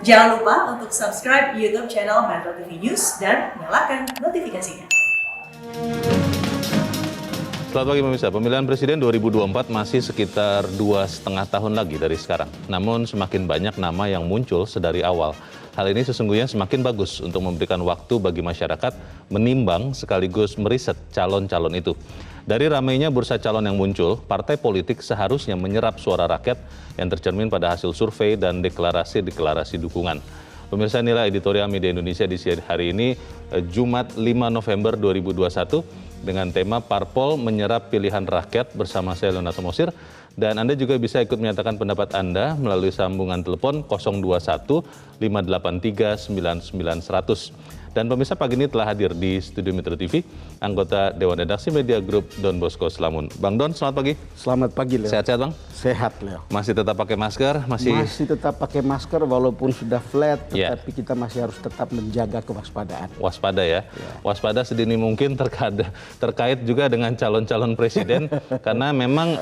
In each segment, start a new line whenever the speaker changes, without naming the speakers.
Jangan lupa untuk subscribe YouTube channel Metro TV News dan nyalakan notifikasinya.
Selamat pagi pemirsa, pemilihan presiden 2024 masih sekitar 2,5 tahun lagi dari sekarang. Namun semakin banyak nama yang muncul sedari awal. Hal ini sesungguhnya semakin bagus untuk memberikan waktu bagi masyarakat menimbang sekaligus meriset calon-calon itu. Dari ramainya bursa calon yang muncul, partai politik seharusnya menyerap suara rakyat yang tercermin pada hasil survei dan deklarasi-deklarasi dukungan. Pemirsa, inilah editorial Media Indonesia di hari ini, Jumat 5 November 2021, dengan tema Parpol Menyerap Pilihan Rakyat bersama saya Leonardo Mosir. Dan Anda juga bisa ikut menyatakan pendapat Anda melalui sambungan telepon 021 583 99 100. Dan pemirsa, pagi ini telah hadir di studio Metro TV anggota Dewan Redaksi Media Group Don Bosco Slamun. Bang Don, selamat pagi.
Selamat pagi, Leo.
Sehat-sehat, Bang?
Sehat, Leo.
Masih tetap pakai masker? Masih
tetap pakai masker walaupun sudah flat,
Ya.
tetapi kita masih harus tetap menjaga kewaspadaan.
waspada ya. Waspada sedini mungkin terkait juga dengan calon-calon presiden karena memang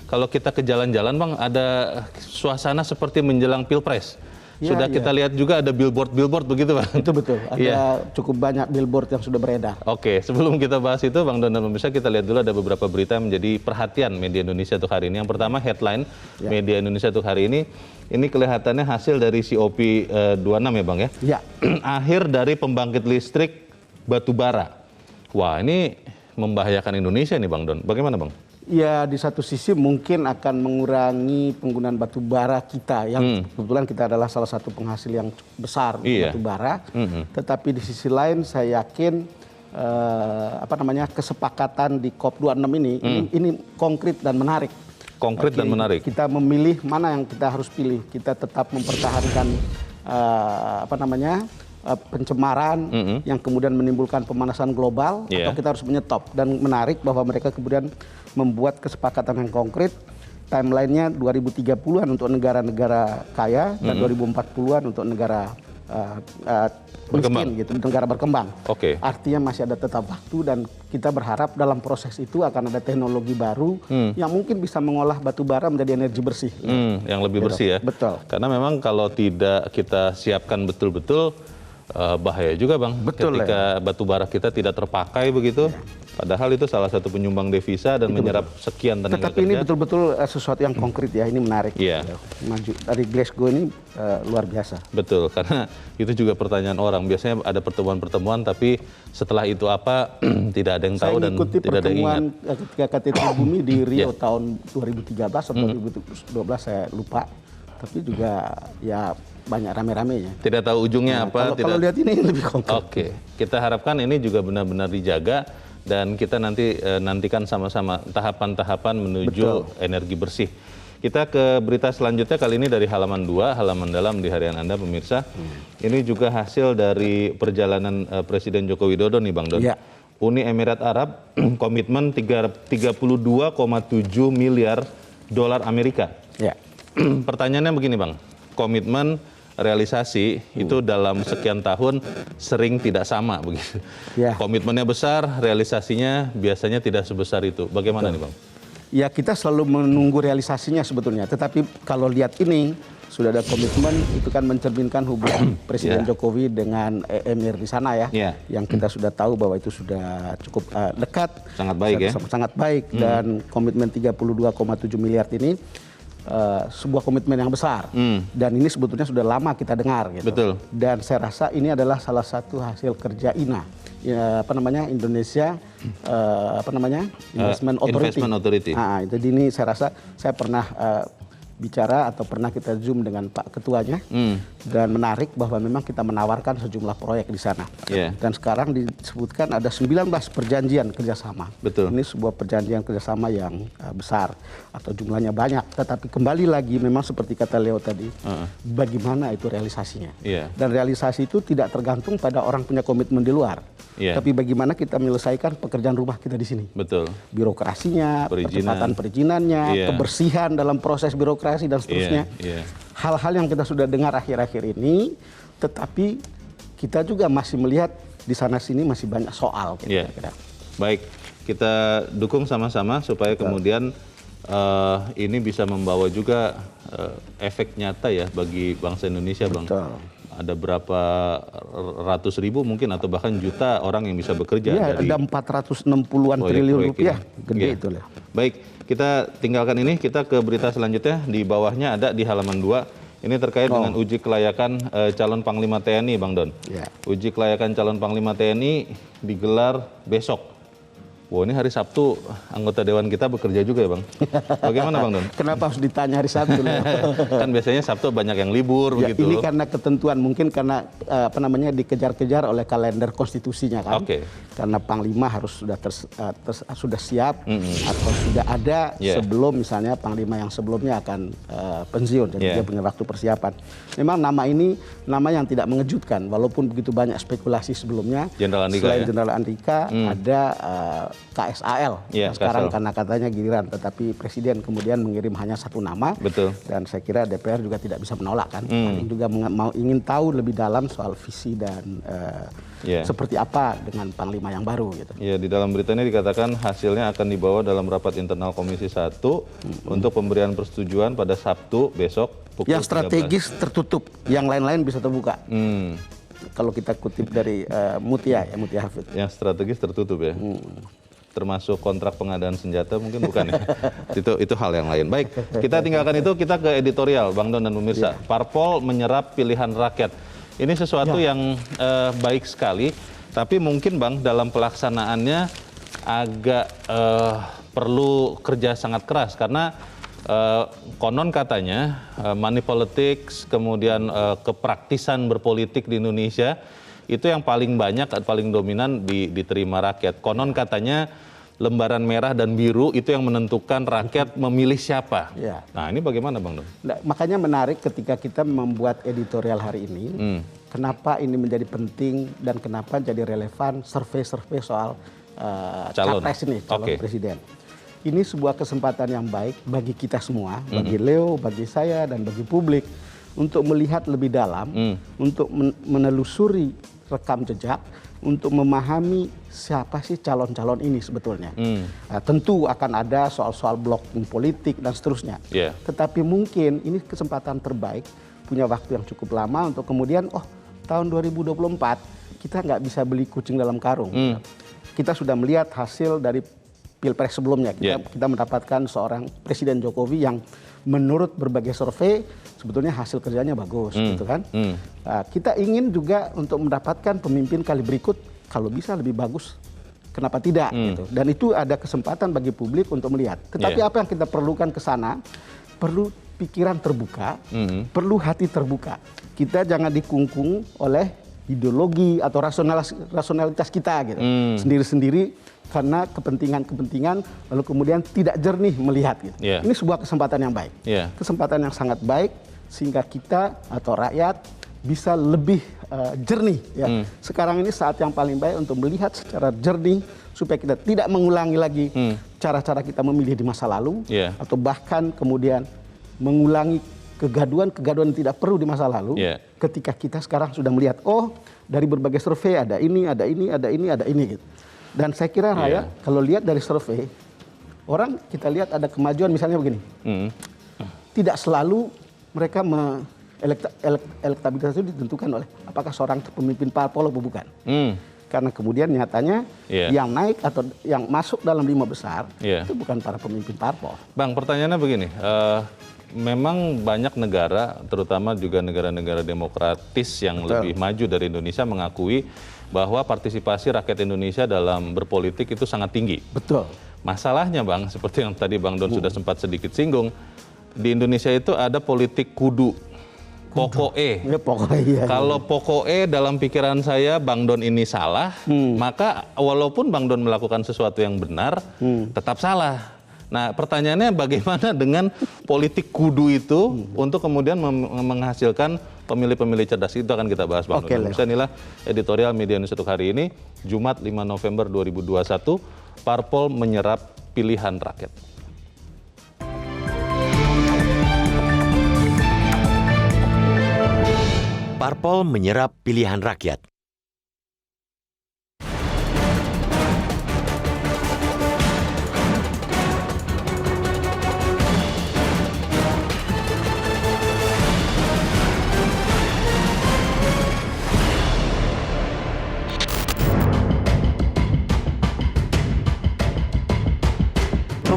kalau kita ke jalan-jalan, Bang, ada suasana seperti menjelang Pilpres. Sudah kita lihat juga ada billboard begitu, Bang.
Itu betul, ada cukup banyak billboard yang sudah beredar.
Oke, sebelum kita bahas itu, Bang Don dan pemirsa, kita lihat dulu ada beberapa berita yang menjadi perhatian media Indonesia untuk hari ini. Yang pertama, headline media Indonesia untuk hari ini kelihatannya hasil dari COP 26 ya, Bang ya?
Ya.
Akhir dari pembangkit listrik batu bara. Wah, ini membahayakan Indonesia nih, Bang Don. Bagaimana, Bang?
Ya, di satu sisi mungkin akan mengurangi penggunaan batu bara kita yang kebetulan kita adalah salah satu penghasil yang besar batu bara. Tetapi di sisi lain saya yakin kesepakatan di COP26 ini konkret dan menarik.
Konkret dan menarik.
Kita memilih mana yang kita harus pilih. Kita tetap mempertahankan pencemaran yang kemudian menimbulkan pemanasan global, atau kita harus menyetop. Dan menarik bahwa mereka kemudian membuat kesepakatan yang konkret, timelinenya 2030-an untuk negara-negara kaya dan 2040-an untuk negara miskin, gitu, negara berkembang. Artinya masih ada tetap waktu dan kita berharap dalam proses itu akan ada teknologi baru yang mungkin bisa mengolah batu bara menjadi energi bersih.
Yang lebih bersih ya?
Betul.
Karena memang kalau tidak kita siapkan betul-betul, bahaya juga, Bang.
Betul,
ketika batu bara kita tidak terpakai begitu. Padahal itu salah satu penyumbang devisa dan menyerap sekian tenaga kerja.
Tetapi ini betul-betul sesuatu yang konkret ya, ini menarik. Maju dari Glasgow ini luar biasa.
Betul, karena itu juga pertanyaan orang. Biasanya ada pertemuan-pertemuan, tapi setelah itu apa tidak ada yang tahu dan tidak ada yang ingat.
Saya ikuti ketika KTT Bumi di Rio tahun 2013 atau 2012, saya lupa. Tapi juga ya banyak rame-ramenya.
Tidak tahu ujungnya apa.
Kalau lihat ini lebih konkret.
Oke, kita harapkan ini juga benar-benar dijaga dan kita nantikan sama-sama tahapan-tahapan menuju energi bersih. Kita ke berita selanjutnya, kali ini dari halaman 2, halaman dalam di harian Anda, pemirsa. Ini juga hasil dari perjalanan Presiden Joko Widodo nih, Bang Don. Uni Emirat Arab komitmen 32,7 miliar dolar Amerika. Pertanyaannya begini, Bang. Komitmen realisasi itu dalam sekian tahun sering tidak sama begitu. Komitmennya besar, realisasinya biasanya tidak sebesar itu. Bagaimana nih, Bang?
Ya, kita selalu menunggu realisasinya sebetulnya. Tetapi kalau lihat ini sudah ada komitmen, itu kan mencerminkan hubungan Presiden Jokowi dengan Emir di sana ya. Yang kita sudah tahu bahwa itu sudah cukup dekat. Sangat baik sangat baik. Dan komitmen 32,7 miliar ini sebuah komitmen yang besar dan ini sebetulnya sudah lama kita dengar gitu.
Betul.
Dan saya rasa ini adalah salah satu hasil kerja INA, Indonesia Investment Authority. Jadi ini saya rasa saya pernah bicara atau pernah kita zoom dengan Pak Ketuanya dan menarik bahwa memang kita menawarkan sejumlah proyek di sana. Dan sekarang disebutkan ada 19 perjanjian kerjasama. Ini sebuah perjanjian kerjasama yang besar atau jumlahnya banyak. Tetapi kembali lagi memang seperti kata Leo tadi, bagaimana itu realisasinya. Dan realisasi itu tidak tergantung pada orang punya komitmen di luar. Tapi bagaimana kita menyelesaikan pekerjaan rumah kita di sini. Birokrasinya, percepatan perizinannya, kebersihan dalam proses birokrasi dan seterusnya. Hal-hal yang kita sudah dengar akhir-akhir ini, tetapi kita juga masih melihat di sana-sini masih banyak soal.
Baik, kita dukung sama-sama supaya kemudian ini bisa membawa juga efek nyata ya bagi bangsa Indonesia, Bang.
Betul.
Ada berapa ratus ribu mungkin atau bahkan juta orang yang bisa bekerja.
Ya,
dari
ada 460-an triliun rupiah, gede itu lah.
Baik, kita tinggalkan ini, kita ke berita selanjutnya. Di bawahnya ada di halaman 2, ini terkait dengan uji kelayakan calon Panglima TNI, Bang Don.
Ya.
Uji kelayakan calon Panglima TNI digelar besok. Wah, ini hari Sabtu anggota Dewan kita bekerja juga ya, Bang? Bagaimana, Bang Don?
Kenapa harus ditanya hari Sabtu?
Kan biasanya Sabtu banyak yang libur
Ya,
begitu.
ini karena ketentuan, mungkin karena dikejar-kejar oleh kalender konstitusinya kan.
Oke.
Karena Panglima harus sudah siap atau sudah ada sebelum misalnya Panglima yang sebelumnya akan pensiun, jadi dia punya waktu persiapan. Memang nama ini nama yang tidak mengejutkan, walaupun begitu banyak spekulasi sebelumnya.
Jenderal Andika,
selain Jenderal Andika ada KSAL. Sekarang karena katanya giliran, tetapi Presiden kemudian mengirim hanya satu nama.
Betul.
Dan saya kira DPR juga tidak bisa menolak kan. Juga ingin tahu lebih dalam soal visi dan seperti apa dengan Panglima yang baru gitu.
Ya, di dalam berita ini dikatakan hasilnya akan dibawa dalam rapat internal Komisi 1 untuk pemberian persetujuan pada Sabtu besok pukul 13.
Yang strategis tertutup, yang lain-lain bisa terbuka. Kalau kita kutip dari Mutia Hafid.
Yang strategis tertutup ya. Termasuk kontrak pengadaan senjata mungkin bukan ya. Itu hal yang lain. Baik, kita tinggalkan itu, kita ke editorial Bang Don dan pemirsa. Parpol menyerap pilihan rakyat. Ini sesuatu yang baik sekali, tapi mungkin Bang dalam pelaksanaannya agak perlu kerja sangat keras karena konon katanya money politics, kemudian kepraktisan berpolitik di Indonesia itu yang paling banyak, paling dominan diterima rakyat. Konon katanya lembaran merah dan biru itu yang menentukan rakyat memilih siapa.
Ya.
Nah, ini bagaimana Bang Don?
Nah, makanya menarik ketika kita membuat editorial hari ini, kenapa ini menjadi penting dan kenapa jadi relevan survei-survei soal capres ini, calon presiden. Ini sebuah kesempatan yang baik bagi kita semua, bagi Leo, bagi saya, dan bagi publik untuk melihat lebih dalam, untuk menelusuri rekam jejak, untuk memahami siapa sih calon-calon ini sebetulnya. Tentu akan ada soal-soal blocking politik dan seterusnya. Tetapi mungkin ini kesempatan terbaik, punya waktu yang cukup lama untuk kemudian, tahun 2024 kita nggak bisa beli kucing dalam karung. Kita sudah melihat hasil dari Pilpres sebelumnya. Kita mendapatkan seorang Presiden Jokowi yang menurut berbagai survei sebetulnya hasil kerjanya bagus, gitu kan. Kita ingin juga untuk mendapatkan pemimpin kali berikut kalau bisa lebih bagus, kenapa tidak? Gitu. Dan itu ada kesempatan bagi publik untuk melihat. Tetapi apa yang kita perlukan ke sana, perlu pikiran terbuka, perlu hati terbuka. Kita jangan dikungkung oleh ideologi atau rasionalitas kita gitu, sendiri-sendiri karena kepentingan-kepentingan lalu kemudian tidak jernih melihat gitu. Ini sebuah kesempatan yang baik, kesempatan yang sangat baik sehingga kita atau rakyat bisa lebih jernih ya. Sekarang ini saat yang paling baik untuk melihat secara jernih supaya kita tidak mengulangi lagi cara-cara kita memilih di masa lalu atau bahkan kemudian mengulangi kegaduhan-kegaduhan yang tidak perlu di masa lalu ketika kita sekarang sudah melihat dari berbagai survei ada ini gitu. Dan saya kira rakyat kalau lihat dari survei orang kita lihat ada kemajuan misalnya begini. Tidak selalu mereka elektabilitas itu ditentukan oleh apakah seorang pemimpin parpol atau bukan. Karena kemudian nyatanya yang naik atau yang masuk dalam 5 besar itu bukan para pemimpin parpol.
Bang, pertanyaannya begini, memang banyak negara, terutama juga negara-negara demokratis yang lebih maju dari Indonesia mengakui bahwa partisipasi rakyat Indonesia dalam berpolitik itu sangat tinggi.
Betul.
Masalahnya Bang, seperti yang tadi Bang Don sudah sempat sedikit singgung, di Indonesia itu ada politik kudu. Pokoknya. Kalau pokoknya dalam pikiran saya Bang Don ini salah, maka walaupun Bang Don melakukan sesuatu yang benar, tetap salah. Nah, pertanyaannya bagaimana dengan politik kudu itu untuk kemudian menghasilkan pemilih-pemilih cerdas? Itu akan kita bahas Bang Don. Misalnya inilah editorial Media News untuk hari ini, Jumat 5 November 2021, Parpol menyerap pilihan rakyat.
Parpol menyerap pilihan rakyat.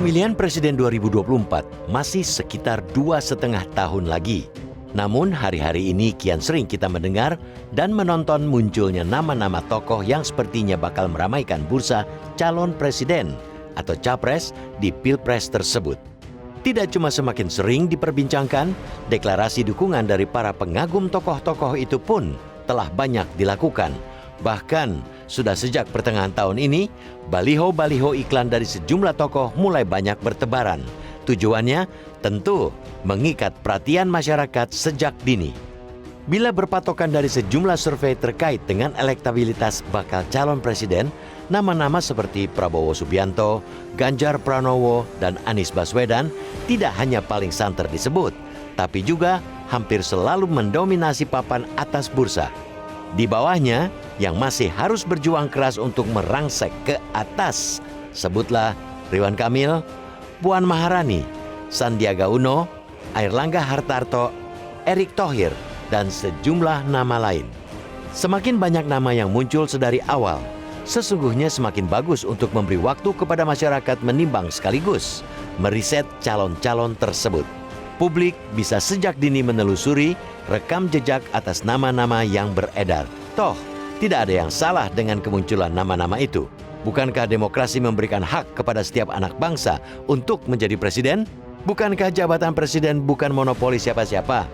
Pemilihan Presiden 2024 masih sekitar 2,5 tahun lagi. Namun hari-hari ini kian sering kita mendengar dan menonton munculnya nama-nama tokoh yang sepertinya bakal meramaikan bursa calon presiden atau capres di Pilpres tersebut. Tidak cuma semakin sering diperbincangkan, deklarasi dukungan dari para pengagum tokoh-tokoh itu pun telah banyak dilakukan. Bahkan sudah sejak pertengahan tahun ini, baliho-baliho iklan dari sejumlah tokoh mulai banyak bertebaran. Tujuannya tentu mengikat perhatian masyarakat sejak dini. Bila berpatokan dari sejumlah survei terkait dengan elektabilitas bakal calon presiden, nama-nama seperti Prabowo Subianto, Ganjar Pranowo, dan Anies Baswedan tidak hanya paling santer disebut, tapi juga hampir selalu mendominasi papan atas bursa. Di bawahnya, yang masih harus berjuang keras untuk merangsek ke atas, sebutlah Ridwan Kamil, Puan Maharani, Sandiaga Uno, Airlangga Hartarto, Erick Thohir, dan sejumlah nama lain. Semakin banyak nama yang muncul sedari awal, sesungguhnya semakin bagus untuk memberi waktu kepada masyarakat menimbang sekaligus meriset calon-calon tersebut. Publik bisa sejak dini menelusuri rekam jejak atas nama-nama yang beredar. Toh, tidak ada yang salah dengan kemunculan nama-nama itu. Bukankah demokrasi memberikan hak kepada setiap anak bangsa untuk menjadi presiden? Bukankah jabatan presiden bukan monopoli siapa-siapa?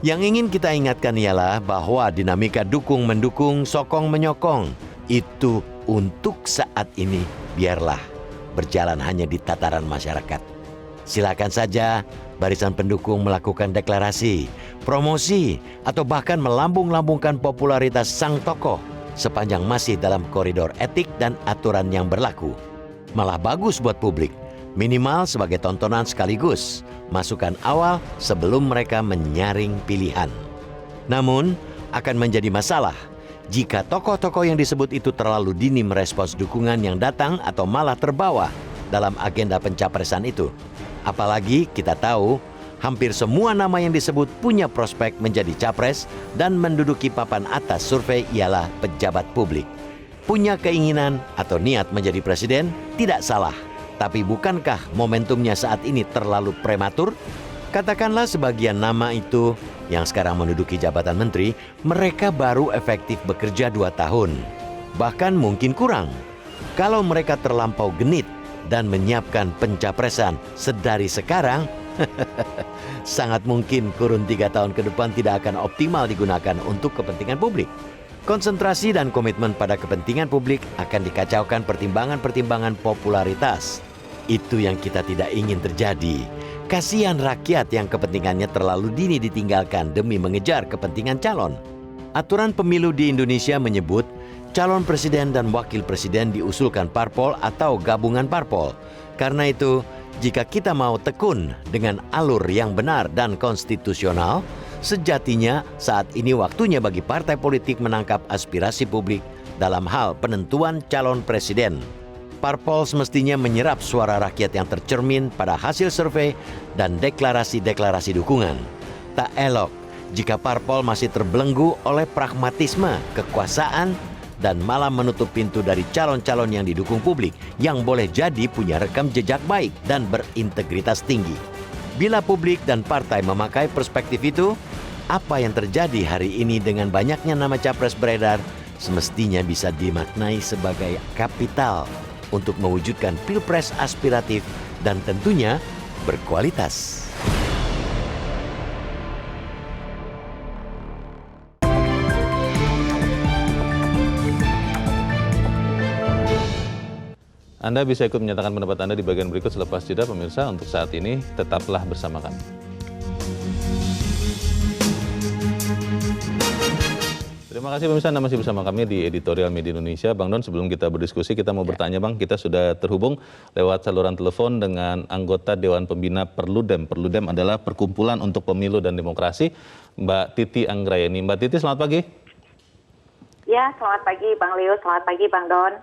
Yang ingin kita ingatkan ialah bahwa dinamika dukung-mendukung, sokong-menyokong itu untuk saat ini biarlah berjalan hanya di tataran masyarakat. Silakan saja barisan pendukung melakukan deklarasi, promosi, atau bahkan melambung-lambungkan popularitas sang tokoh sepanjang masih dalam koridor etik dan aturan yang berlaku. Malah bagus buat publik, minimal sebagai tontonan sekaligus masukan awal sebelum mereka menyaring pilihan. Namun, akan menjadi masalah jika tokoh-tokoh yang disebut itu terlalu dini merespons dukungan yang datang atau malah terbawa dalam agenda pencapresan itu. Apalagi kita tahu hampir semua nama yang disebut punya prospek menjadi capres dan menduduki papan atas survei ialah pejabat publik. Punya keinginan atau niat menjadi presiden tidak salah. Tapi bukankah momentumnya saat ini terlalu prematur? Katakanlah sebagian nama itu yang sekarang menduduki jabatan menteri, mereka baru efektif bekerja 2 tahun. Bahkan mungkin kurang. Kalau mereka terlampau genit dan menyiapkan pencapresan sedari sekarang, sangat mungkin kurun 3 tahun ke depan tidak akan optimal digunakan untuk kepentingan publik. Konsentrasi dan komitmen pada kepentingan publik akan dikacaukan pertimbangan-pertimbangan popularitas. Itu yang kita tidak ingin terjadi. Kasihan rakyat yang kepentingannya terlalu dini ditinggalkan demi mengejar kepentingan calon. Aturan pemilu di Indonesia menyebut calon presiden dan wakil presiden diusulkan parpol atau gabungan parpol. Karena itu, jika kita mau tekun dengan alur yang benar dan konstitusional, sejatinya saat ini waktunya bagi partai politik menangkap aspirasi publik dalam hal penentuan calon presiden. Parpol semestinya menyerap suara rakyat yang tercermin pada hasil survei dan deklarasi-deklarasi dukungan. Tak elok jika parpol masih terbelenggu oleh pragmatisme, kekuasaan, dan malah menutup pintu dari calon-calon yang didukung publik yang boleh jadi punya rekam jejak baik dan berintegritas tinggi. Bila publik dan partai memakai perspektif itu, apa yang terjadi hari ini dengan banyaknya nama capres beredar semestinya bisa dimaknai sebagai kapital untuk mewujudkan pilpres aspiratif dan tentunya berkualitas.
Anda bisa ikut menyatakan pendapat Anda di bagian berikut selepas jeda, pemirsa. Untuk saat ini, tetaplah bersama kami. Terima kasih pemirsa, Anda masih bersama kami di Editorial Media Indonesia. Bang Don, sebelum kita berdiskusi, kita mau bertanya Bang, kita sudah terhubung lewat saluran telepon dengan anggota Dewan Pembina Perludem. Perludem adalah Perkumpulan untuk Pemilu dan Demokrasi, Mbak Titi Anggrayani. Mbak Titi, selamat pagi.
Ya, selamat pagi Bang Leo, selamat pagi Bang Don.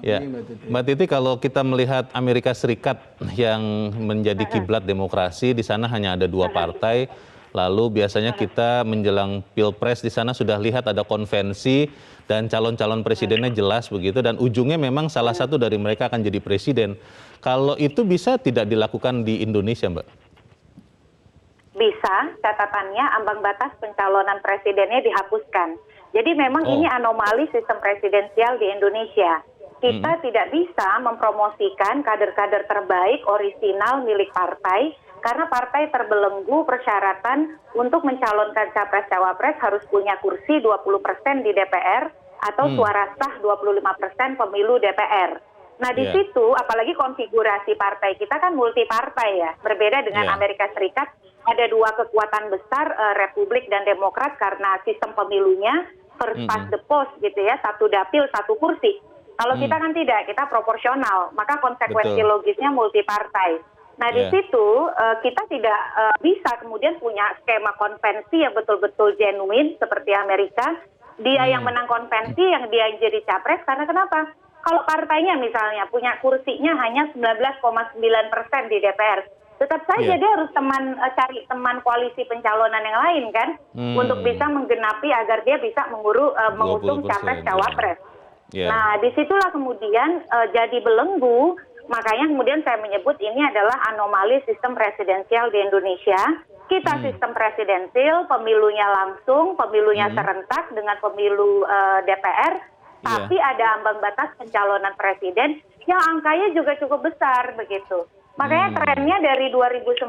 Ya, Mbak Titi, kalau kita melihat Amerika Serikat yang menjadi kiblat demokrasi, di sana hanya ada 2 partai, Lalu biasanya kita menjelang Pilpres di sana sudah lihat ada konvensi dan calon-calon presidennya jelas begitu, dan ujungnya memang salah satu dari mereka akan jadi presiden. Kalau itu bisa tidak dilakukan di Indonesia, Mbak?
Bisa, catatannya ambang batas pencalonan presidennya dihapuskan. Jadi memang ini anomali sistem presidensial di Indonesia. Kita tidak bisa mempromosikan kader-kader terbaik orisinal milik partai karena partai terbelenggu persyaratan untuk mencalonkan capres-cawapres harus punya kursi 20% di DPR atau suara sah 25% pemilu DPR. Nah di situ apalagi konfigurasi partai kita kan multi partai ya, berbeda dengan Amerika Serikat, ada dua kekuatan besar, Republik dan Demokrat karena sistem pemilunya first past the post gitu ya, satu dapil satu kursi. Kalau kita kan tidak, kita proporsional, maka konsekuensi logisnya multi partai. Nah di situ kita tidak bisa kemudian punya skema konvensi yang betul-betul genuine seperti Amerika. Dia yang menang konvensi, yang dia yang jadi capres, karena kenapa? Kalau partainya misalnya punya kursinya hanya 19,9% di DPR, tetap saja dia harus cari teman koalisi pencalonan yang lain kan, untuk bisa menggenapi agar dia bisa mengusung capres-cawapres. Nah disitulah kemudian jadi belenggu. Makanya kemudian saya menyebut ini adalah anomali sistem presidensial di Indonesia. Kita sistem presidensial, pemilunya langsung, pemilunya serentak dengan pemilu DPR, tapi ada ambang batas pencalonan presiden yang angkanya juga cukup besar begitu. Makanya trennya dari 2009,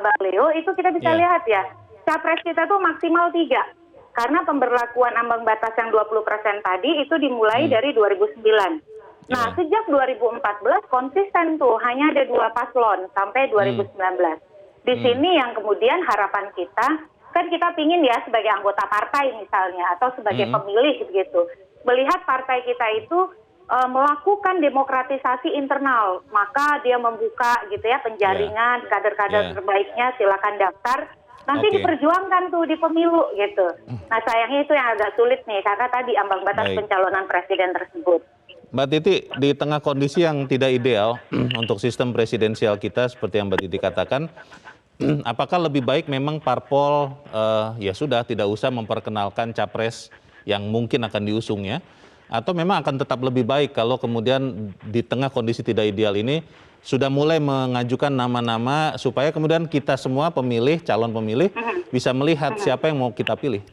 Bang Leo, itu kita bisa lihat ya, capres kita tuh maksimal 3. Karena pemberlakuan ambang batas yang 20% tadi itu dimulai dari 2009. Nah, sejak 2014 konsisten tuh hanya ada 2 paslon sampai 2019. Di sini yang kemudian harapan kita, kan kita pingin ya sebagai anggota partai misalnya atau sebagai pemilih begitu, melihat partai kita itu melakukan demokratisasi internal, maka dia membuka gitu ya penjaringan kader-kader terbaiknya, silakan daftar. Nanti diperjuangkan tuh di pemilu gitu. Nah sayangnya itu yang agak sulit nih karena tadi ambang batas pencalonan presiden tersebut.
Mbak Titi, di tengah kondisi yang tidak ideal untuk sistem presidensial kita seperti yang Mbak Titi katakan, apakah lebih baik memang parpol ya sudah tidak usah memperkenalkan capres yang mungkin akan diusungnya, atau memang akan tetap lebih baik kalau kemudian di tengah kondisi tidak ideal ini sudah mulai mengajukan nama-nama supaya kemudian kita semua pemilih, calon pemilih bisa melihat siapa yang mau kita pilih?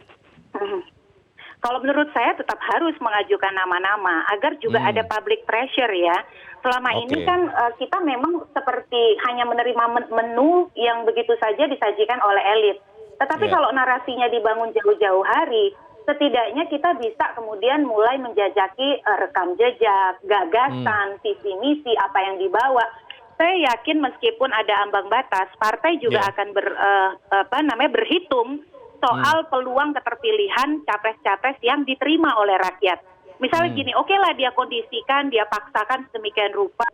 Kalau menurut saya tetap harus mengajukan nama-nama agar juga ada public pressure ya. Selama ini kan kita memang seperti hanya menerima menu yang begitu saja disajikan oleh elit. Tetapi kalau narasinya dibangun jauh-jauh hari, setidaknya kita bisa kemudian mulai menjajaki rekam jejak, gagasan, visi misi, apa yang dibawa. Saya yakin meskipun ada ambang batas, partai juga akan berhitung soal peluang keterpilihan capres-capres yang diterima oleh rakyat. Misalnya gini, oke lah dia kondisikan, dia paksakan sedemikian rupa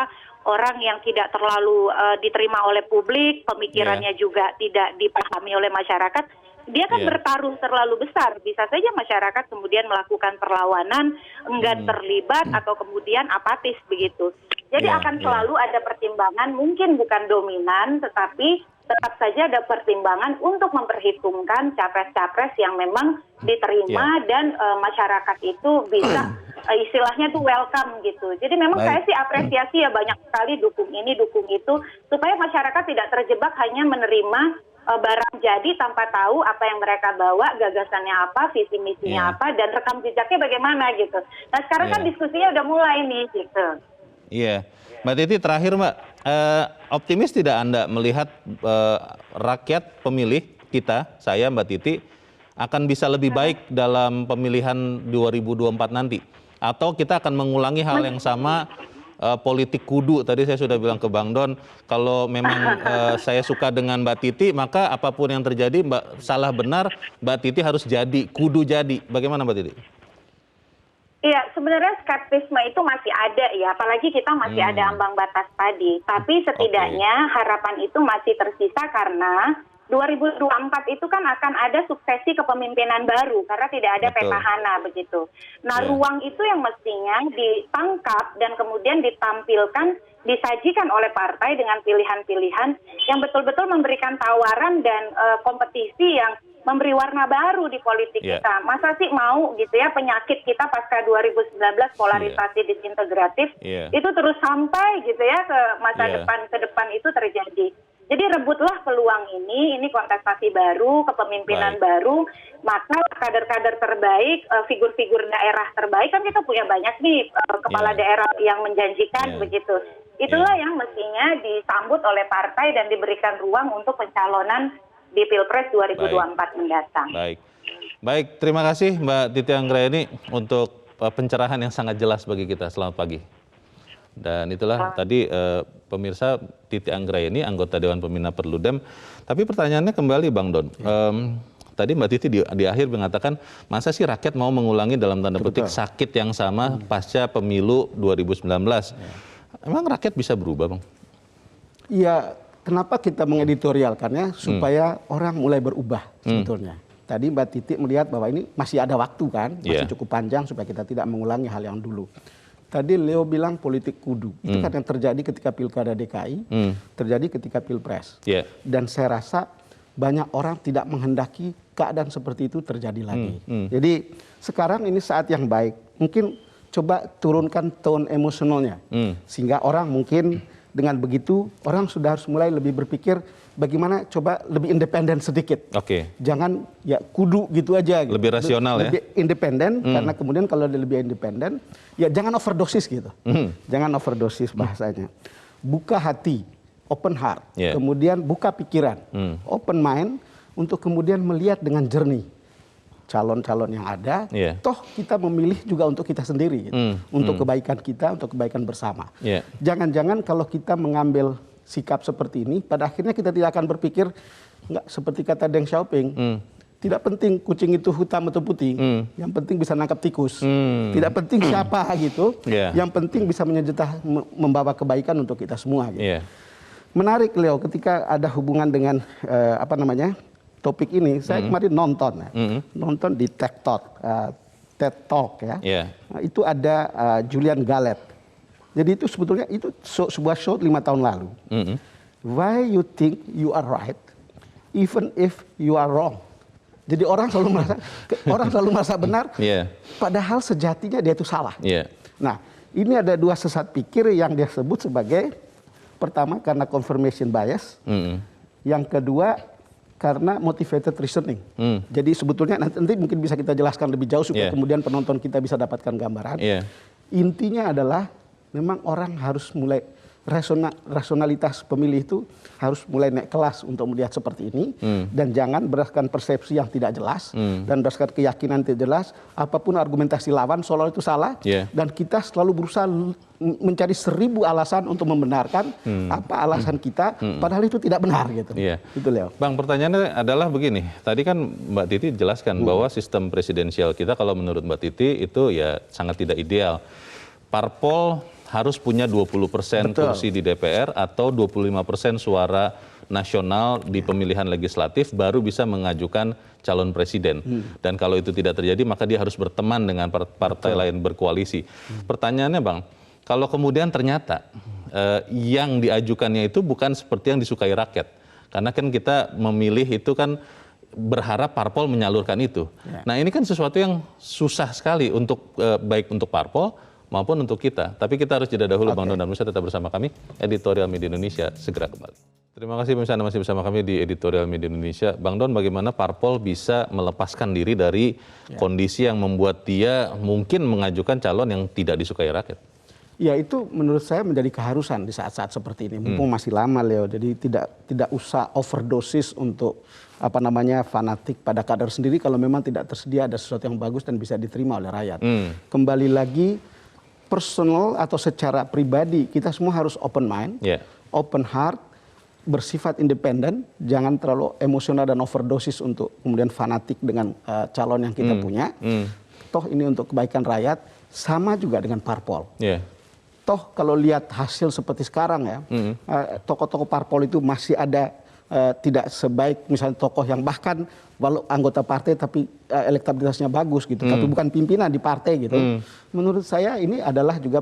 orang yang tidak terlalu diterima oleh publik, pemikirannya juga tidak dipahami oleh masyarakat, dia kan bertaruh terlalu besar. Bisa saja masyarakat kemudian melakukan perlawanan, enggan terlibat atau kemudian apatis begitu. Jadi akan selalu ada pertimbangan, mungkin bukan dominan, tetapi tetap saja ada pertimbangan untuk memperhitungkan capres-capres yang memang diterima dan masyarakat itu bisa istilahnya tuh welcome gitu. Jadi memang saya sih apresiasi ya banyak sekali dukung ini, dukung itu, supaya masyarakat tidak terjebak hanya menerima barang jadi tanpa tahu apa yang mereka bawa, gagasannya apa, visi misinya apa, dan rekam jejaknya bagaimana gitu. Nah sekarang kan diskusinya udah mulai nih gitu.
Iya, Mbak Titi terakhir Mbak, optimis tidak Anda melihat rakyat pemilih kita, saya Mbak Titi, akan bisa lebih baik dalam pemilihan 2024 nanti? Atau kita akan mengulangi hal yang sama, politik kudu, tadi saya sudah bilang ke Bang Don, kalau memang saya suka dengan Mbak Titi, maka apapun yang terjadi, salah benar, Mbak Titi harus jadi, kudu jadi. Bagaimana Mbak Titi?
Iya, sebenarnya skeptisme itu masih ada ya, apalagi kita masih ada ambang batas tadi. Tapi setidaknya harapan itu masih tersisa karena 2024 itu kan akan ada suksesi kepemimpinan baru karena tidak ada petahana begitu. Nah, ruang itu yang mestinya ditangkap dan kemudian ditampilkan, disajikan oleh partai dengan pilihan-pilihan yang betul-betul memberikan tawaran dan kompetisi yang memberi warna baru di politik kita. Masa sih mau gitu ya penyakit kita pasca 2019 polarisasi disintegratif itu terus sampai gitu ya ke masa depan itu terjadi. Jadi rebutlah peluang ini kontestasi baru, kepemimpinan baru, maka kader-kader terbaik, figur-figur daerah terbaik, kan kita punya banyak nih kepala daerah yang menjanjikan begitu. Itulah yang mestinya disambut oleh partai dan diberikan ruang untuk pencalonan di Pilpres 2024 mendatang.
Baik, terima kasih Mbak Titi Anggraeni untuk pencerahan yang sangat jelas bagi kita. Selamat pagi. Dan itulah tadi pemirsa Titi Anggraeni, anggota Dewan Pembina Perludem. Tapi pertanyaannya kembali Bang Don. Tadi Mbak Titi di akhir mengatakan, masa sih rakyat mau mengulangi dalam tanda petik sakit yang sama pasca pemilu 2019? Emang rakyat bisa berubah, Bang?
Iya, kenapa kita mengeditorialkannya? Supaya orang mulai berubah sebetulnya. Tadi Mbak Titi melihat bahwa ini masih ada waktu kan, masih cukup panjang supaya kita tidak mengulangi hal yang dulu. Tadi Leo bilang politik kudu, itu kan yang terjadi ketika Pilkada DKI, terjadi ketika Pilpres. Dan saya rasa banyak orang tidak menghendaki keadaan seperti itu terjadi lagi. Jadi sekarang ini saat yang baik, mungkin coba turunkan tone emosionalnya. Sehingga orang mungkin dengan begitu, orang sudah harus mulai lebih berpikir bagaimana coba lebih independen sedikit. Jangan ya kudu gitu aja. Gitu.
Lebih rasional
lebih independen, karena kemudian kalau dia lebih independen, ya jangan overdosis gitu. Jangan overdosis bahasanya. Buka hati, open heart. Kemudian buka pikiran, open mind, untuk kemudian melihat dengan jernih calon-calon yang ada. Toh kita memilih juga untuk kita sendiri. Gitu. Untuk kebaikan kita, untuk kebaikan bersama. Jangan-jangan kalau kita mengambil sikap seperti ini, pada akhirnya kita tidak akan berpikir, nggak seperti kata Deng Xiaoping, tidak penting kucing itu hitam atau putih, yang penting bisa nangkap tikus. Tidak penting siapa gitu, yang penting bisa membawa kebaikan untuk kita semua. Gitu. Menarik Leo, ketika ada hubungan dengan topik ini, saya kemarin nonton di TED Talk ya. Itu ada Julian Gallet. Jadi itu sebetulnya itu sebuah show 5 tahun lalu. Why you think you are right, even if you are wrong. Jadi orang selalu merasa benar, padahal sejatinya dia itu salah. Nah, ini ada 2 sesat pikir yang dia sebut sebagai, pertama karena confirmation bias, yang kedua karena motivated reasoning. Jadi sebetulnya nanti mungkin bisa kita jelaskan lebih jauh supaya kemudian penonton kita bisa dapatkan gambaran. Intinya adalah memang orang harus mulai rasionalitas pemilih itu harus mulai naik kelas untuk melihat seperti ini, dan jangan berdasarkan persepsi yang tidak jelas dan berdasarkan keyakinan tidak jelas, apapun argumentasi lawan seolah itu salah, dan kita selalu berusaha mencari 1000 alasan untuk membenarkan apa alasan kita, padahal itu tidak benar gitu. Itu Leo.
Bang, pertanyaannya adalah begini, tadi kan Mbak Titi jelaskan bahwa sistem presidensial kita kalau menurut Mbak Titi itu ya sangat tidak ideal. Parpol harus punya 20% kursi di DPR atau 25% suara nasional di pemilihan legislatif baru bisa mengajukan calon presiden. Dan kalau itu tidak terjadi maka dia harus berteman dengan partai lain, berkoalisi. Pertanyaannya Bang, kalau kemudian ternyata yang diajukannya itu bukan seperti yang disukai rakyat. Karena kan kita memilih itu kan berharap parpol menyalurkan itu. Nah ini kan sesuatu yang susah sekali untuk baik untuk parpol maupun untuk kita. Tapi kita harus jeda dahulu Bang Don, dan tetap bersama kami. Editorial Media Indonesia segera kembali. Terima kasih pemirsa, Anda masih bersama kami di Editorial Media Indonesia. Bang Don, bagaimana parpol bisa melepaskan diri dari kondisi yang membuat dia mungkin mengajukan calon yang tidak disukai rakyat?
Ya, itu menurut saya menjadi keharusan di saat-saat seperti ini. Mumpung masih lama Leo, jadi tidak usah overdosis untuk fanatik pada kader sendiri kalau memang tidak tersedia ada sesuatu yang bagus dan bisa diterima oleh rakyat. Kembali lagi, personal atau secara pribadi kita semua harus open mind, open heart, bersifat independen, jangan terlalu emosional dan overdosis untuk kemudian fanatik dengan calon yang kita punya. Toh ini untuk kebaikan rakyat, sama juga dengan parpol. Toh kalau lihat hasil seperti sekarang ya, tokoh-tokoh parpol itu masih ada tidak sebaik misalnya tokoh yang bahkan walau anggota partai tapi elektabilitasnya bagus gitu, tapi bukan pimpinan di partai gitu. Menurut saya ini adalah juga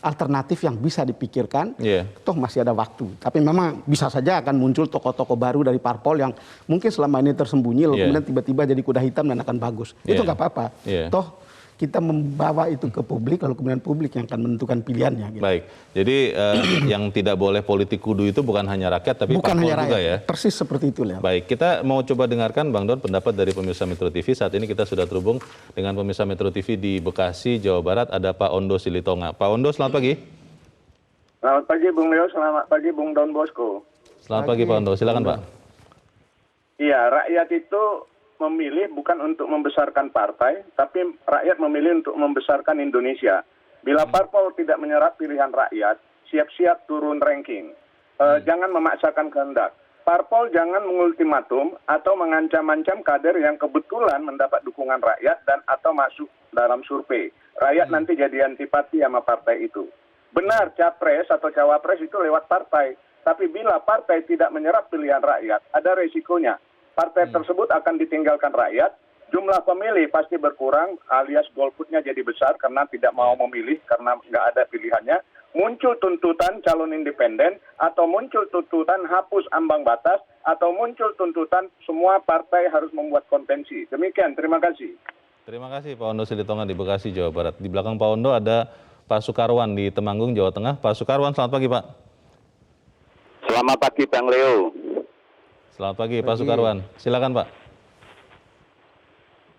alternatif yang bisa dipikirkan. Toh masih ada waktu. Tapi memang bisa saja akan muncul tokoh-tokoh baru dari parpol yang mungkin selama ini tersembunyi, lalu kemudian tiba-tiba jadi kuda hitam dan akan bagus. Itu nggak apa-apa. Toh kita membawa itu ke publik, lalu kemudian publik yang akan menentukan pilihannya. Gitu.
Baik, jadi yang tidak boleh politik kudu itu bukan hanya rakyat, tapi
bukan hanya
juga
rakyat.
ya.
Persis seperti itu, Leo.
Baik, kita mau coba dengarkan Bang Don pendapat dari pemirsa Metro TV. Saat ini kita sudah terhubung dengan pemirsa Metro TV di Bekasi, Jawa Barat. Ada Pak Ondo Silitonga. Pak Ondo, selamat pagi.
Selamat pagi Bung Leo, selamat pagi Bung Don Bosco.
Selamat pagi Pak Ondo, silakan Pak.
Iya, rakyat itu memilih bukan untuk membesarkan partai, tapi rakyat memilih untuk membesarkan Indonesia. Bila parpol tidak menyerap pilihan rakyat, siap-siap turun ranking. Jangan memaksakan kehendak. Parpol jangan mengultimatum atau mengancam-ancam kader yang kebetulan mendapat dukungan rakyat dan atau masuk dalam survei. Rakyat nanti jadi antipati sama partai itu. Benar, capres atau cawapres itu lewat partai. Tapi bila partai tidak menyerap pilihan rakyat, ada resikonya. Partai tersebut akan ditinggalkan rakyat, jumlah pemilih pasti berkurang alias golputnya jadi besar karena tidak mau memilih karena nggak ada pilihannya. Muncul tuntutan calon independen atau muncul tuntutan hapus ambang batas atau muncul tuntutan semua partai harus membuat konvensi. Demikian, terima kasih.
Terima kasih Pak Ondo Silitonga di Bekasi, Jawa Barat. Di belakang Pak Ondo ada Pak Sukarwan di Temanggung, Jawa Tengah. Pak Sukarwan, selamat pagi Pak.
Selamat pagi Bang Leo.
Selamat pagi Pak Sukarwan, silakan Pak.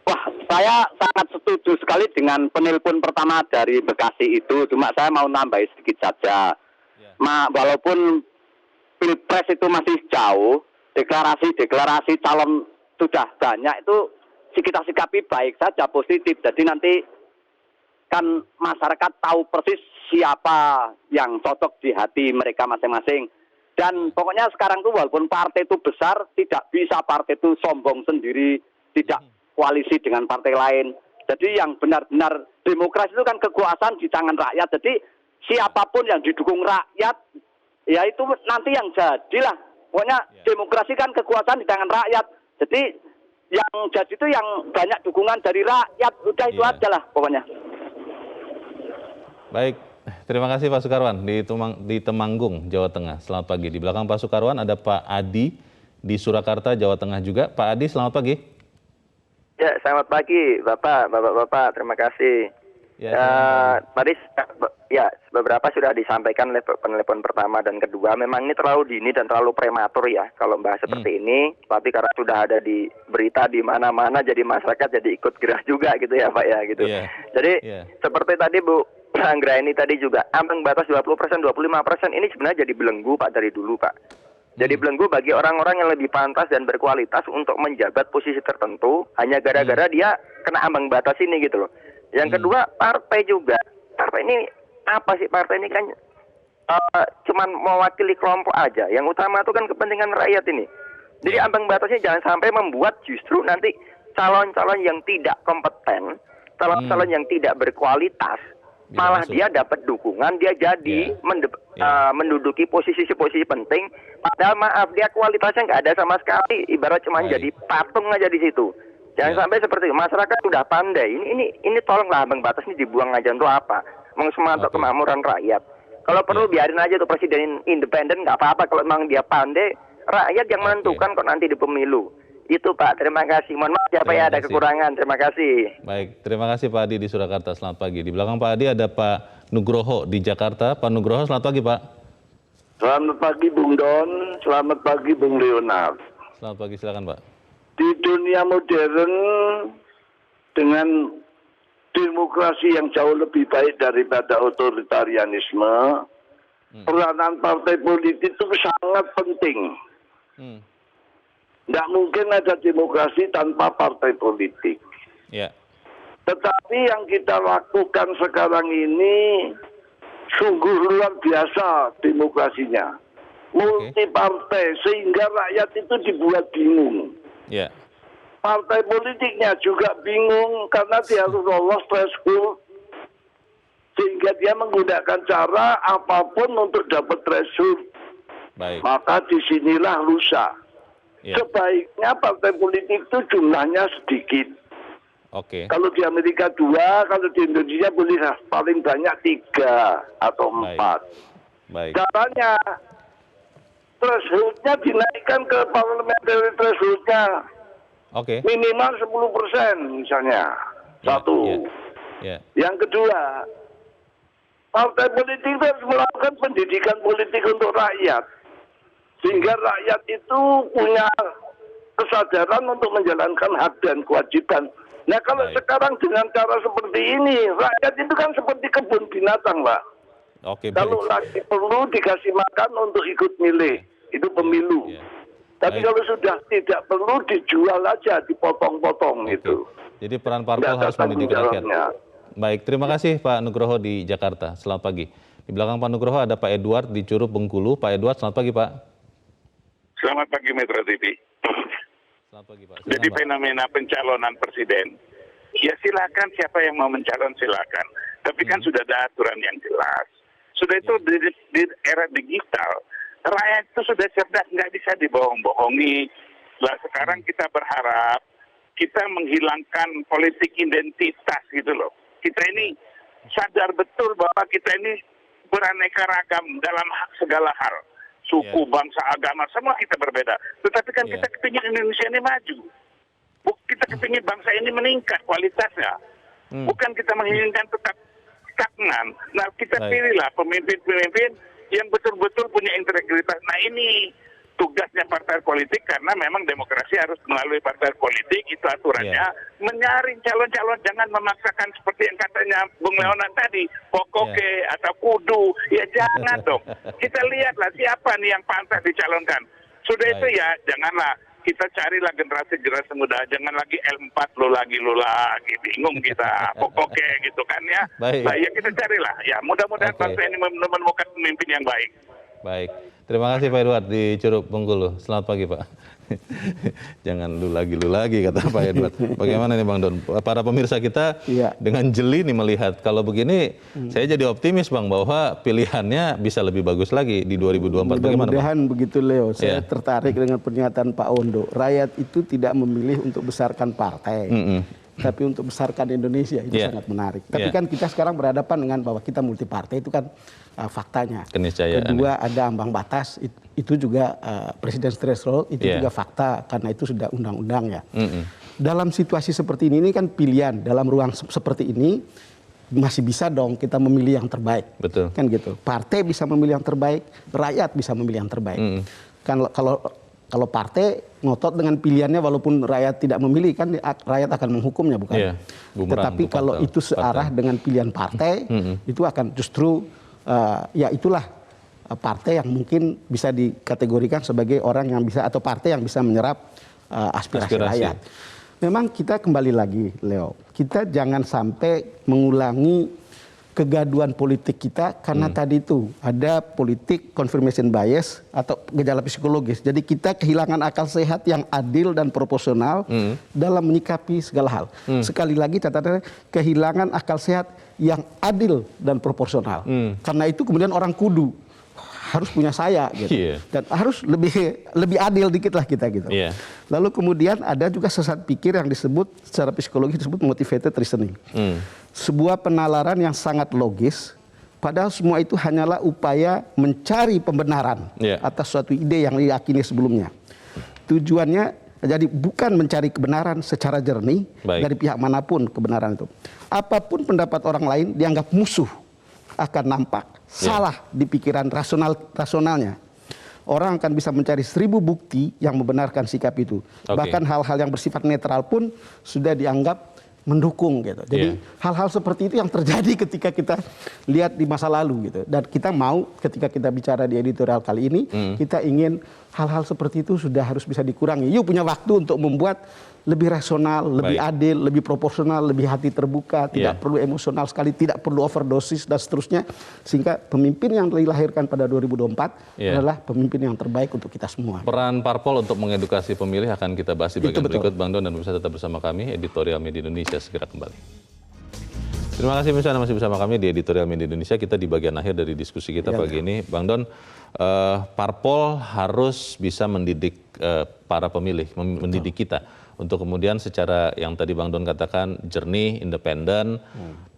Wah, saya sangat setuju sekali dengan penelpon pertama dari Bekasi itu. Cuma saya mau nambahin sedikit saja. Walaupun Pilpres itu masih jauh, deklarasi calon sudah banyak, itu kita sikapi baik saja, positif. Jadi nanti kan masyarakat tahu persis siapa yang cocok di hati mereka masing-masing. Dan pokoknya sekarang tuh walaupun partai itu besar, tidak bisa partai itu sombong sendiri, tidak koalisi dengan partai lain. Jadi yang benar-benar demokrasi itu kan kekuasaan di tangan rakyat. Jadi siapapun yang didukung rakyat, ya itu nanti yang jadilah. Pokoknya demokrasi kan kekuasaan di tangan rakyat. Jadi yang jadi itu yang banyak dukungan dari rakyat. Udah itu aja lah pokoknya.
Baik. Terima kasih Pak Sukarwan di Temanggung, Jawa Tengah. Selamat pagi. Di belakang Pak Sukarwan ada Pak Adi di Surakarta, Jawa Tengah juga. Pak Adi, selamat pagi.
Ya, selamat pagi Bapak. Terima kasih. Tadi ya beberapa sudah disampaikan oleh penelpon pertama dan kedua. Memang ini terlalu dini dan terlalu prematur ya kalau membahas seperti ini. Tapi karena sudah ada di berita di mana-mana, jadi masyarakat jadi ikut gerah juga gitu ya Pak ya gitu. Jadi seperti tadi Bu Anggraini tadi juga, ambang batas 20%, 25% ini sebenarnya jadi belenggu Pak dari dulu Pak. Jadi belenggu bagi orang-orang yang lebih pantas dan berkualitas untuk menjabat posisi tertentu hanya gara-gara dia kena ambang batas ini gitu loh. Yang kedua, partai juga. Partai ini apa sih? Partai ini kan cuman mewakili kelompok aja. Yang utama itu kan kepentingan rakyat ini. Jadi ambang batasnya jangan sampai membuat justru nanti calon-calon yang tidak kompeten, calon-calon yang tidak berkualitas, malah dia dapat dukungan, dia jadi menduduki posisi-posisi penting. Padahal maaf, dia kualitasnya nggak ada sama sekali. Ibarat cuma jadi patung aja di situ. Jangan sampai seperti itu. Masyarakat sudah pandai. Ini tolonglah ambang batas ini dibuang aja untuk apa? Mengsemangat kemakmuran rakyat. Kalau perlu biarin aja tuh presiden independen, nggak apa-apa. Kalau memang dia pandai, rakyat yang menentukan kok nanti di pemilu. Itu Pak, terima kasih. Mohon maaf ya Pak ya ada kekurangan. Terima kasih.
Baik, terima kasih Pak Adi di Surakarta. Selamat pagi. Di belakang Pak Adi ada Pak Nugroho di Jakarta. Pak Nugroho, selamat pagi Pak.
Selamat pagi Bung Don, selamat pagi Bung Leonard.
Selamat pagi, silakan Pak.
Di dunia modern dengan demokrasi yang jauh lebih baik daripada otoritarianisme, peranan partai politik itu sangat penting. Tidak mungkin ada demokrasi tanpa partai politik. Tetapi yang kita lakukan sekarang ini sungguh luar biasa demokrasinya. Multi partai sehingga rakyat itu dibuat bingung. Partai politiknya juga bingung karena dia harus lolos threshold. Sehingga dia menggunakan cara apapun untuk dapat threshold.
Baik.
Maka disinilah rusak.
Ya.
Sebaiknya partai politik itu jumlahnya sedikit.
Oke.
Kalau di Amerika 2, kalau di Indonesia boleh paling banyak 3 atau 4.
Baik.
Caranya threshold-nya dinaikkan ke parliamentary threshold-nya.
Oke.
Minimal 10% misalnya. Satu. Yang kedua, partai politik harus melakukan pendidikan politik untuk rakyat. Sehingga rakyat itu punya kesadaran untuk menjalankan hak dan kewajiban. Nah kalau sekarang dengan cara seperti ini, rakyat itu kan seperti kebun binatang, Pak.
Oke,
kalau lagi perlu dikasih makan untuk ikut milih, itu pemilu. Tapi kalau sudah tidak perlu dijual aja, dipotong-potong itu.
Jadi peran parpol harus mendidik rakyat. Baik, terima kasih Pak Nugroho di Jakarta. Selamat pagi. Di belakang Pak Nugroho ada Pak Edward di Curug Bengkulu. Pak Edward, selamat pagi Pak.
Selamat pagi Metro TV.
Selamat pagi Pak.
Jadi fenomena pencalonan presiden, ya silakan siapa yang mau mencalon silakan. Tapi kan sudah ada aturan yang jelas. Sudah itu di era digital, rakyat itu sudah cerdas, nggak bisa dibohong-bohongi. Lah sekarang kita berharap kita menghilangkan politik identitas gitu loh. Kita ini sadar betul bahwa kita ini beraneka ragam dalam segala hal. Suku, bangsa, agama, semua kita berbeda. Tetapi kan kita kepingin Indonesia ini maju. Kita kepingin bangsa ini meningkat kualitasnya. Bukan kita menginginkan tetap stagnan. Nah kita pilihlah pemimpin-pemimpin yang betul-betul punya integritas. Nah ini tugasnya partai politik karena memang demokrasi harus melalui partai politik, itu aturannya. Menyaring calon-calon, jangan memaksakan seperti yang katanya Bung Leonan tadi, pokoke atau kudu, ya jangan dong. Kita lihatlah siapa nih yang pantas dicalonkan. Sudah itu ya, janganlah kita carilah generasi muda, jangan lagi L4 lu lagi, bingung kita, pokoke gitu kan ya. Nah ya kita carilah, ya mudah-mudahan bangsa ini menemukan pemimpin yang baik.
Baik, terima kasih Pak Edward di Curug Bengkulu. Selamat pagi Pak. Jangan lu lagi kata Pak Edward. Bagaimana nih Bang Don? Para pemirsa kita dengan jeli nih melihat kalau begini, saya jadi optimis Bang bahwa pilihannya bisa lebih bagus lagi di 2024. Bagaimana?
Mudah-mudahan begitu Leo. Saya tertarik dengan pernyataan Pak Ondo. Rakyat itu tidak memilih untuk besarkan partai. Tapi untuk besarkan Indonesia itu sangat menarik. Tapi kan kita sekarang berhadapan dengan bahwa kita multi partai itu kan faktanya. Kedua ada ambang batas, itu juga presiden threshold, itu juga fakta karena itu sudah undang-undang ya. Dalam situasi seperti ini kan pilihan dalam ruang seperti ini masih bisa dong kita memilih yang terbaik.
Betul.
Kan gitu. Partai bisa memilih yang terbaik, rakyat bisa memilih yang terbaik. Kalau partai ngotot dengan pilihannya walaupun rakyat tidak memilih kan rakyat akan menghukumnya bukan? Tetapi kalau itu searah dengan pilihan partai itu akan justru ya itulah partai yang mungkin bisa dikategorikan sebagai orang yang bisa atau partai yang bisa menyerap aspirasi rakyat. Memang kita kembali lagi Leo, kita jangan sampai mengulangi kegaduhan politik kita karena tadi itu ada politik confirmation bias atau gejala psikologis. Jadi kita kehilangan akal sehat yang adil dan proporsional dalam menyikapi segala hal. Sekali lagi catatannya kehilangan akal sehat yang adil dan proporsional. Karena itu kemudian orang kudu harus punya saya gitu. Dan harus lebih adil dikit lah kita gitu. Lalu kemudian ada juga sesat pikir yang disebut secara psikologi disebut motivated reasoning. Sebuah penalaran yang sangat logis, padahal semua itu hanyalah upaya mencari pembenaran atas suatu ide yang diyakini sebelumnya. Tujuannya jadi bukan mencari kebenaran secara jernih dari pihak manapun kebenaran itu. Apapun pendapat orang lain dianggap musuh akan nampak salah di pikiran rasionalnya. Orang akan bisa mencari 1000 bukti yang membenarkan sikap itu. Bahkan hal-hal yang bersifat netral pun sudah dianggap mendukung gitu. Jadi hal-hal seperti itu yang terjadi ketika kita lihat di masa lalu gitu. Dan kita mau ketika kita bicara di editorial kali ini, kita ingin hal-hal seperti itu sudah harus bisa dikurangi. Yuk punya waktu untuk membuat lebih rasional, lebih adil, lebih proporsional, lebih hati terbuka, tidak perlu emosional sekali, tidak perlu overdosis dan seterusnya. Sehingga pemimpin yang dilahirkan pada 2024 adalah pemimpin yang terbaik untuk kita semua.
Peran parpol untuk mengedukasi pemilih akan kita bahas di bagian berikut Bang Don, dan bisa tetap bersama kami editorial Media Indonesia segera kembali. Terima kasih Anda masih bersama kami di Editorial Media Indonesia. Kita di bagian akhir dari diskusi kita pagi ini. Bang Don, parpol harus bisa mendidik para pemilih, mendidik kita untuk kemudian secara yang tadi Bang Don katakan jernih, independen,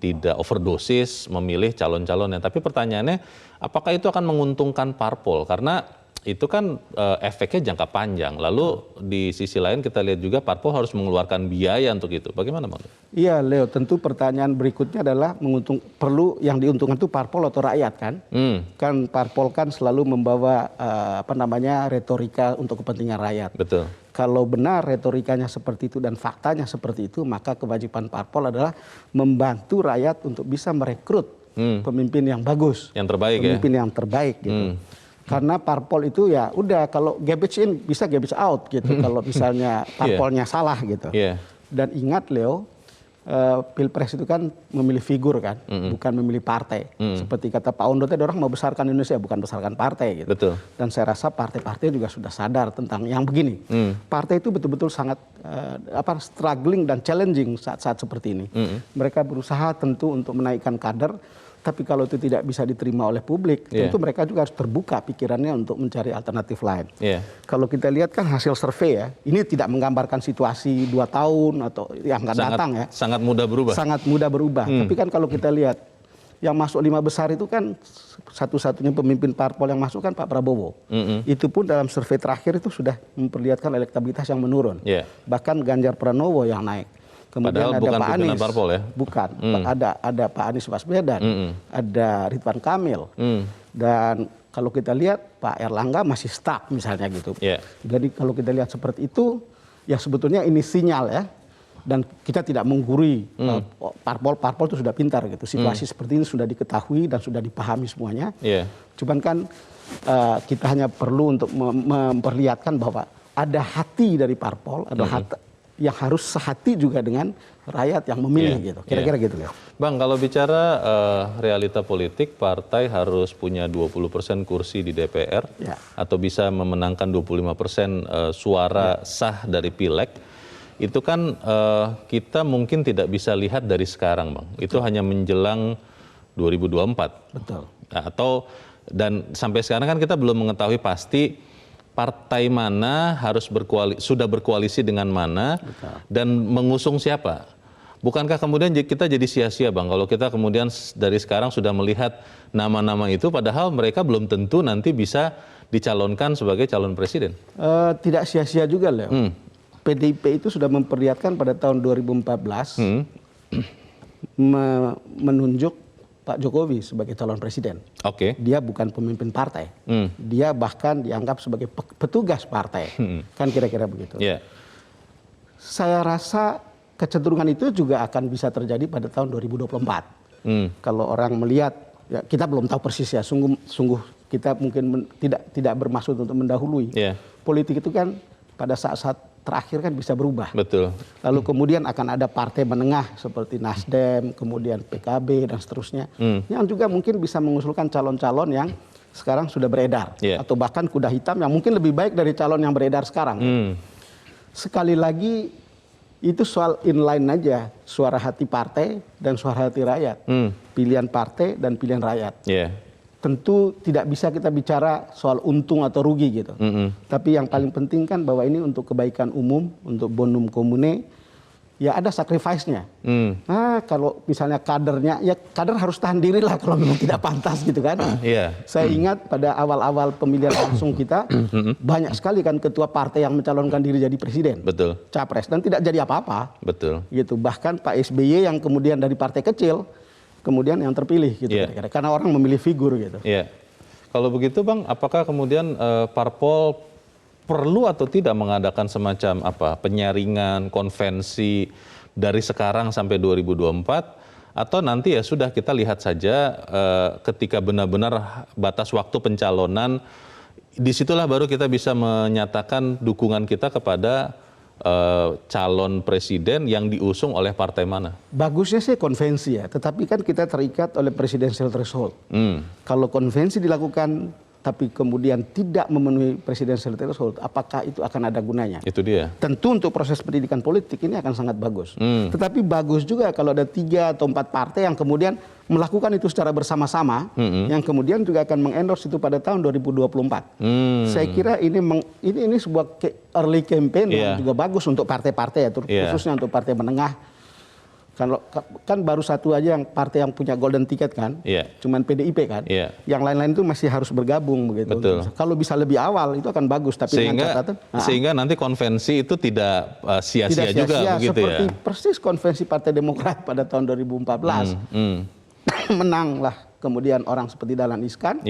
tidak overdosis memilih calon-calonnya. Tapi pertanyaannya, apakah itu akan menguntungkan parpol? Karena itu kan efeknya jangka panjang. Lalu di sisi lain kita lihat juga parpol harus mengeluarkan biaya untuk itu. Bagaimana Bang?
Iya Leo, tentu pertanyaan berikutnya adalah perlu yang diuntungkan itu parpol atau rakyat kan? Kan parpol kan selalu membawa retorika untuk kepentingan rakyat.
Betul.
Kalau benar retorikanya seperti itu dan faktanya seperti itu, maka kewajiban parpol adalah membantu rakyat untuk bisa merekrut pemimpin yang bagus,
yang terbaik,
pemimpin yang terbaik gitu. Karena parpol itu ya udah kalau garbage in bisa garbage out gitu. Kalau misalnya parpolnya salah gitu. Dan ingat Leo, Pilpres itu kan memilih figur kan, bukan memilih partai. Seperti kata Pak Ondo tadi, orang mau besarkan Indonesia bukan besarkan partai gitu.
Betul.
Dan saya rasa partai-partai juga sudah sadar tentang yang begini. Partai itu betul-betul sangat struggling dan challenging saat-saat seperti ini. Mereka berusaha tentu untuk menaikkan kader. Tapi kalau itu tidak bisa diterima oleh publik, tentu mereka juga harus terbuka pikirannya untuk mencari alternatif lain. Kalau kita lihat kan hasil survei ya, ini tidak menggambarkan situasi 2 tahun atau yang akan datang ya.
Sangat mudah berubah.
Sangat mudah berubah. Tapi kan kalau kita lihat, yang masuk 5 besar itu kan satu-satunya pemimpin parpol yang masuk kan Pak Prabowo. Itu pun dalam survei terakhir itu sudah memperlihatkan elektabilitas yang menurun. Bahkan Ganjar Pranowo yang naik. Kemudian
padahal
ada
bukan
Pak Anies,
parpol ya?
Bukan. Ada Pak Anies Baswedan, ada Ridwan Kamil, dan kalau kita lihat Pak Erlangga masih stuck misalnya gitu. Jadi kalau kita lihat seperti itu, ya sebetulnya ini sinyal ya. Dan kita tidak menggurui parpol itu sudah pintar gitu. Situasi seperti ini sudah diketahui dan sudah dipahami semuanya. Cuman kan kita hanya perlu untuk memperlihatkan bahwa ada hati dari parpol, ada hati yang harus sehati juga dengan rakyat yang memilih gitu. Kira-kira gitu Leo.
Bang, kalau bicara realita politik, partai harus punya 20% kursi di DPR atau bisa memenangkan 25% suara sah dari pileg. Itu kan kita mungkin tidak bisa lihat dari sekarang, Bang. Itu hanya menjelang 2024.
Betul.
Dan sampai sekarang kan kita belum mengetahui pasti partai mana harus sudah berkoalisi dengan mana. Dan mengusung siapa. Bukankah kemudian kita jadi sia-sia Bang kalau kita kemudian dari sekarang sudah melihat nama-nama itu padahal mereka belum tentu nanti bisa dicalonkan sebagai calon presiden?
Tidak sia-sia juga Leo. PDIP itu sudah memperlihatkan pada tahun 2014 menunjuk Pak Jokowi sebagai calon presiden. Dia bukan pemimpin partai. Dia bahkan dianggap sebagai petugas partai. Kan kira-kira begitu. Saya rasa kecenderungan itu juga akan bisa terjadi pada tahun 2024. Kalau orang melihat, ya kita belum tahu persis ya, sungguh kita mungkin tidak bermaksud untuk mendahului. Politik itu kan pada saat-saat terakhir kan bisa berubah.
Betul.
Lalu kemudian akan ada partai menengah seperti Nasdem, kemudian PKB dan seterusnya, yang juga mungkin bisa mengusulkan calon-calon yang sekarang sudah beredar, atau bahkan kuda hitam yang mungkin lebih baik dari calon yang beredar sekarang. Sekali lagi itu soal inline aja, suara hati partai dan suara hati rakyat, pilihan partai dan pilihan rakyat. Tentu tidak bisa kita bicara soal untung atau rugi gitu. Tapi yang paling penting kan bahwa ini untuk kebaikan umum, untuk bonum commune, ya ada sacrifice-nya. Nah kalau misalnya kadernya, ya kader harus tahan diri lah kalau memang tidak pantas gitu kan. Saya ingat pada awal-awal pemilihan langsung kita, banyak sekali kan ketua partai yang mencalonkan diri jadi presiden. Capres, dan tidak jadi apa-apa. Gitu. Bahkan Pak SBY yang kemudian dari partai kecil, kemudian yang terpilih gitu kira-kira. Karena orang memilih figur gitu.
Kalau begitu Bang, apakah kemudian parpol perlu atau tidak mengadakan semacam penyaringan, konvensi dari sekarang sampai 2024 atau nanti ya sudah kita lihat saja ketika benar-benar batas waktu pencalonan disitulah baru kita bisa menyatakan dukungan kita kepada calon presiden yang diusung oleh partai mana?
Bagusnya sih konvensi ya, tetapi kan kita terikat oleh presidential threshold. Kalau konvensi dilakukan tapi kemudian tidak memenuhi presidensial threshold, apakah itu akan ada gunanya?
Itu dia.
Tentu untuk proses pendidikan politik ini akan sangat bagus. Tetapi bagus juga kalau ada 3 atau 4 partai yang kemudian melakukan itu secara bersama-sama, yang kemudian juga akan mengendorse itu pada tahun 2024. Saya kira ini sebuah early campaign yang juga bagus untuk partai-partai, khususnya untuk partai menengah. Kan baru satu aja yang partai yang punya golden ticket kan, cuman PDIP kan, yang lain-lain itu masih harus bergabung begitu.
Betul.
Kalau bisa lebih awal itu akan bagus, tapi
sehingga nanti konvensi itu tidak sia-sia juga begitu
seperti persis konvensi Partai Demokrat pada tahun 2014, menanglah kemudian orang seperti Dahlan Iskan,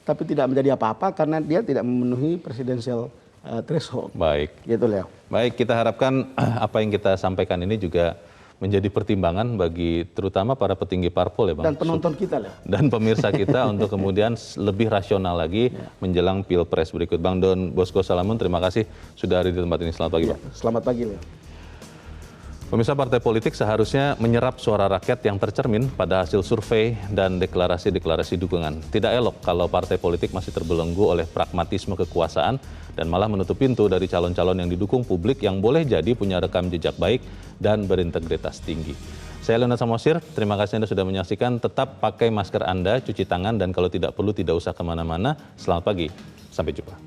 tapi tidak menjadi apa-apa karena dia tidak memenuhi presidensial threshold.
Baik.
Gitu Leo.
Baik, kita harapkan apa yang kita sampaikan ini juga menjadi pertimbangan bagi terutama para petinggi parpol ya Bang.
Dan penonton kita Leo.
Dan pemirsa kita untuk kemudian lebih rasional lagi menjelang Pilpres berikut. Bang Don Bosco Salamun, terima kasih sudah hadir di tempat ini. Selamat pagi Bang.
Selamat pagi Leo.
Pemirsa, partai politik seharusnya menyerap suara rakyat yang tercermin pada hasil survei dan deklarasi-deklarasi dukungan. Tidak elok kalau partai politik masih terbelenggu oleh pragmatisme kekuasaan dan malah menutup pintu dari calon-calon yang didukung publik yang boleh jadi punya rekam jejak baik dan berintegritas tinggi. Saya Leonard Samosir, terima kasih Anda sudah menyaksikan. Tetap pakai masker Anda, cuci tangan, dan kalau tidak perlu tidak usah kemana-mana. Selamat pagi, sampai jumpa.